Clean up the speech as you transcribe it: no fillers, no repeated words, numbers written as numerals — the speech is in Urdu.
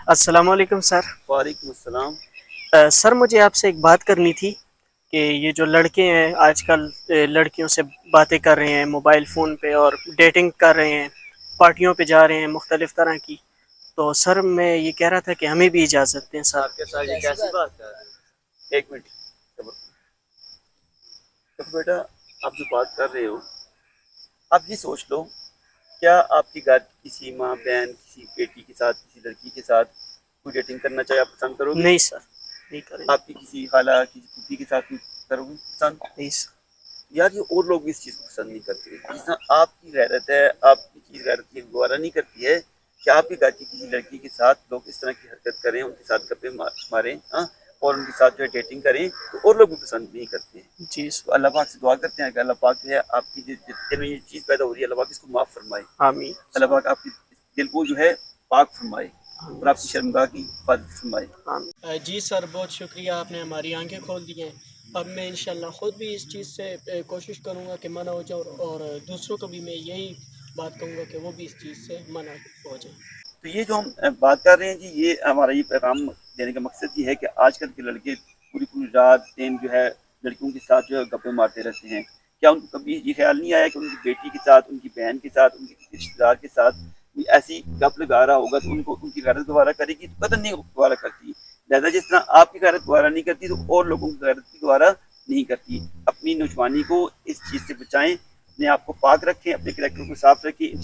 السلام علیکم سر۔ وعلیکم السلام۔ سر مجھے آپ سے ایک بات کرنی تھی کہ یہ جو لڑکے ہیں آج کل لڑکیوں سے باتیں کر رہے ہیں موبائل فون پہ اور ڈیٹنگ کر رہے ہیں، پارٹیوں پہ جا رہے ہیں مختلف طرح کی، تو سر میں یہ کہہ رہا تھا کہ ہمیں بھی اجازت دیں سر۔ آپ کے ساتھ یہ کیسی بات کر رہے ہیں؟ ایک منٹ تو بیٹا، آپ جو بات کر رہے ہو، آپ یہ سوچ لو، کیا آپ کی گھر کسی ماں بہن کسی بیٹی کے ساتھ کسی لڑکی کے ساتھ کوئی ڈیٹنگ کرنا چاہے آپ پسند کرو گے؟ نہیں سر، نہیں کریں گے۔ آپ کی کسی خالہ کسی پھوپھی کے ساتھ کرو گے پسند؟ نہیں سر۔ یار یہ اور لوگ بھی اس چیز کو پسند نہیں کرتے، جس طرح آپ کی غیرت ہے، آپ کی چیز غیرت کی گوارا نہیں کرتی ہے کہ آپ کے گھر کی کسی لڑکی کے ساتھ لوگ اس طرح کی حرکت کریں، ان کے ساتھ گپے ماریں، ہاں، اور ان کے ساتھ جو ہے ڈیٹنگ کریں، تو اور لوگ بھی پسند نہیں کرتے ہیں۔ جی سر۔ تو اللہ پاک سے دعا کرتے ہیں کہ اللہ پاک جو ہے آپ کی دل میں یہ چیز پیدا ہو رہی ہے، اللہ پاک اس کو معاف فرمائے، آمین۔ اللہ پاک آپ کی دل کو جو ہے پاک فرمائے اور آپ کی شرمگاہ کی حفاظت فرمائے۔ جی سر، بہت شکریہ، آپ نے ہماری آنکھیں کھول دی ہیں۔ اب میں انشاءاللہ خود بھی اس چیز سے کوشش کروں گا کہ منع ہو جائے، اور دوسروں کو بھی میں یہی بات کہوں گا کہ وہ بھی اس چیز سے منع ہو جائیں۔ تو یہ جو ہم بات کر رہے ہیں جی، یہ ہمارا یہ پیغام دینے کا مقصد یہ ہے کہ آج کل کے لڑکے پوری پوری رات دن جو ہے لڑکیوں کے ساتھ جو ہے گپے مارتے رہتے ہیں۔ کیا ان کو کبھی یہ خیال نہیں آیا کہ ان کی بیٹی کے ساتھ، ان کی بہن کے ساتھ، ان کے کسی رشتے دار کے ساتھ کوئی ایسی گپ لگا رہا ہوگا تو ان کو ان کی غیرت گوارا کرے گی؟ تو قدر نہیں گوارا کرتی، لہٰذا جس طرح آپ کی غیرت گوارا نہیں کرتی تو اور لوگوں کی غیرت بھی گوارا نہیں کرتی۔ اپنی نوجوانی کو اس چیز سے بچائیں، اپنے آپ کو پاک رکھیں، اپنے کریکٹر کو صاف رکھیں۔